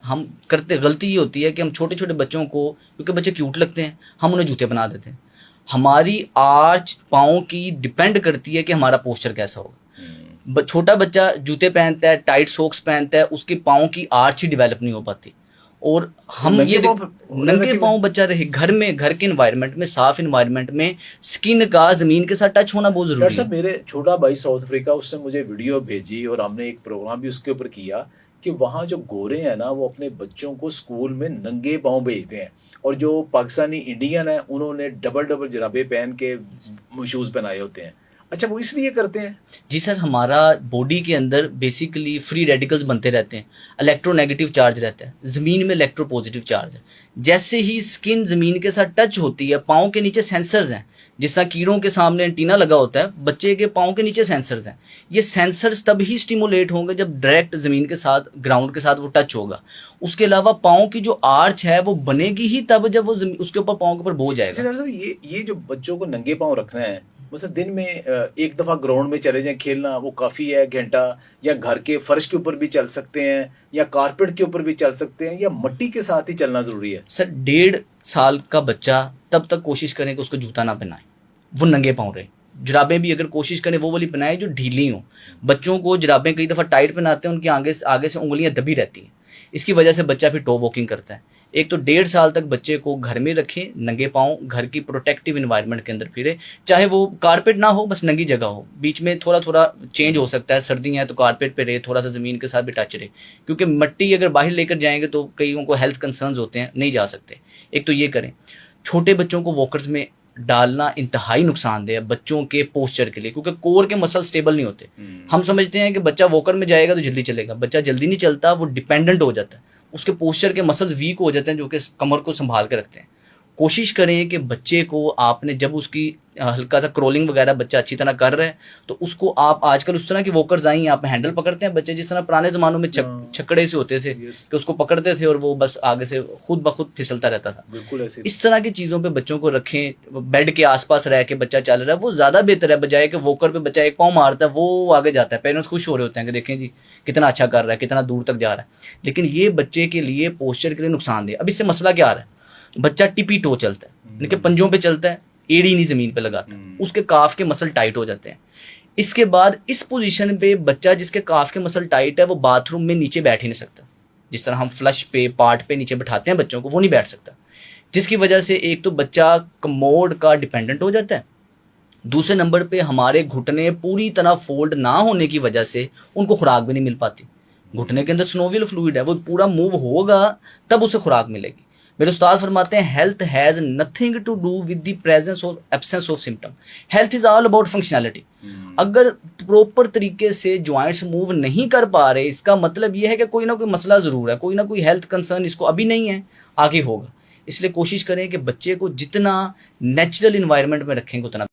हम करते गलती ये होती है कि हम छोटे छोटे बच्चों को, क्योंकि बच्चे क्यूट लगते हैं, हम उन्हें जूते बना देते हैं। हमारी आर्च पाँव की डिपेंड करती है कि हमारा पोस्चर कैसा होगा। छोटा बच्चा जूते पहनता है, टाइट सॉक्स पहनता है, उसके पाँव की आर्च ही डेवलप नहीं हो पाती। और हम ये नंगे पाँव बच्चा रहे घर में, घर के इन्वायरमेंट में, साफ इन्वायरमेंट में, स्किन का जमीन के साथ टच होना बहुत जरूरी है। मेरे छोटा भाई साउथ अफ्रीका, उसने मुझे वीडियो भेजी और हमने एक प्रोग्राम भी उसके ऊपर किया कि वहाँ जो गोरे हैं ना, वो अपने बच्चों को स्कूल में नंगे पाँव भेजते हैं, और जो पाकिस्तानी इंडियन है उन्होंने डबल डबल जराबे पहन के शूज़ पहनाए होते हैं। अच्छा, वो इसलिए करते हैं? जी सर, हमारा बॉडी के अंदर बेसिकली फ्री रेडिकल्स बनते रहते हैं, इलेक्ट्रोनेगेटिव चार्ज रहता है, ज़मीन में इलेक्ट्रो पॉजिटिव चार्ज है। जैसे ही स्किन ज़मीन के साथ टच होती है, पाँव के नीचे सेंसर्स हैं, जिस तरह कीड़ों के सामने एंटीना लगा होता है, बच्चे के पाँव के नीचे सेंसर्स हैं। ये सेंसर्स तब ही स्टिमुलेट होंगे जब डायरेक्ट ज़मीन के साथ, ग्राउंड के साथ वो टच होगा। उसके अलावा पाँव की जो आर्च है वो बनेगी ही तब जब वो उसके ऊपर, पाँव के ऊपर बोझ आएगा। डॉक्टर साहब, ये जो बच्चों को नंगे पाँव रखना है, मतलब दिन में एक दफ़ा ग्राउंड में चले जाएं खेलना, वो काफ़ी है घंटा, या घर के फर्श के ऊपर भी चल सकते हैं, या कारपेट के ऊपर भी चल सकते हैं, या मिट्टी के साथ ही चलना ज़रूरी है? सर, 1.5 साल का बच्चा तब तक कोशिश करें कि उसको जूता ना पहनाएं, वो नंगे पाँव रहे। जुराबें भी अगर कोशिश करें वो वाली पहनाएं जो ढीली हो। बच्चों को जुराबें कई दफ़ा टाइट पहनाते हैं, उनकी आगे से उंगलियां दबी रहती हैं, इसकी वजह से बच्चा फिर टो वॉकिंग करता है। एक तो 1.5 साल तक बच्चे को घर में रखें, नंगे पाँव, घर की प्रोटेक्टिव इन्वायरमेंट के अंदर फिरे, चाहे वो कारपेट ना हो, बस नंगी जगह हो, बीच में थोड़ा थोड़ा चेंज हो सकता है, सर्दियाँ हैं तो कारपेट पे रहे, थोड़ा सा ज़मीन के साथ भी टच रहे, क्योंकि मिट्टी अगर बाहर लेकर जाएंगे तो कईयों को हेल्थ कंसर्न्स होते हैं, नहीं जा सकते। एक तो ये करें। छोटे बच्चों को वॉकर्स में डालना इंतहाई नुकसानदेह है बच्चों के पोस्चर के लिए, क्योंकि कोर के मसल स्टेबल नहीं होते। हम समझते हैं कि बच्चा वॉकर में जाएगा तो जल्दी चलेगा, बच्चा जल्दी नहीं चलता, वो डिपेंडेंट हो जाता है, उसके पोस्चर के मसल्स वीक हो जाते हैं जो कि कमर को संभाल के रखते हैं। कोशिश करें कि बच्चे को आपने जब उसकी हल्का सा क्रोलिंग वगैरह बच्चा अच्छी तरह कर रहा है तो उसको आप, आजकल उस तरह की वॉकर्स आई हैं, आप हैंडल पकड़ते हैं बच्चे, जिस तरह पुराने ज़मानों में छकड़े से होते थे कि उसको पकड़ते थे और वो बस आगे से खुद ब खुद फिसलता रहता था। बिल्कुल ऐसे। इस तरह की चीज़ों पे बच्चों को रखें, बेड के आसपास रह के बच्चा चल रहा है वो ज़्यादा बेहतर है, बजाय कि वॉकर पे बच्चा एक पाँव मारता है वो आगे जाता है। पेरेंट्स खुश हो रहे होते हैं कि देखें जी कितना अच्छा कर रहा है, कितना दूर तक जा रहा है, लेकिन ये बच्चे के लिए, पोस्चर के लिए नुकसानदेह। अब इससे मसला क्या आ रहा है, बच्चा टिपी टो चलता है, यानी कि पंजों पे चलता है, एड़ी नहीं ज़मीन पे लगाता, उसके काफ के मसल टाइट हो जाते हैं। इसके बाद इस पोजीशन पे बच्चा जिसके काफ के मसल टाइट है वो बाथरूम में नीचे बैठ ही नहीं सकता। जिस तरह हम फ्लश पे, पार्ट पे नीचे बैठाते हैं बच्चों को, वो नहीं बैठ सकता, जिसकी वजह से एक तो बच्चा कमोड का डिपेंडेंट हो जाता है, दूसरे नंबर पे हमारे घुटने पूरी तरह फोल्ड ना होने की वजह से उनको खुराक भी नहीं मिल पाती। घुटने के अंदर सिनोवियल फ्लूइड है, वो पूरा मूव होगा तब उसे खुराक मिलेगी। मेरे उस्ताद फरमाते हैं health has nothing to do with the presence और absence of symptom, health is all about functionality. अगर प्रॉपर तरीके से जॉइंट्स मूव नहीं कर पा रहे, इसका मतलब यह है कि कोई ना कोई मसला ज़रूर है, कोई ना कोई हेल्थ कंसर्न इसको अभी नहीं है, आगे होगा। इसलिए कोशिश करें कि बच्चे को जितना नेचुरल इन्वायरमेंट में रखेंगे उतना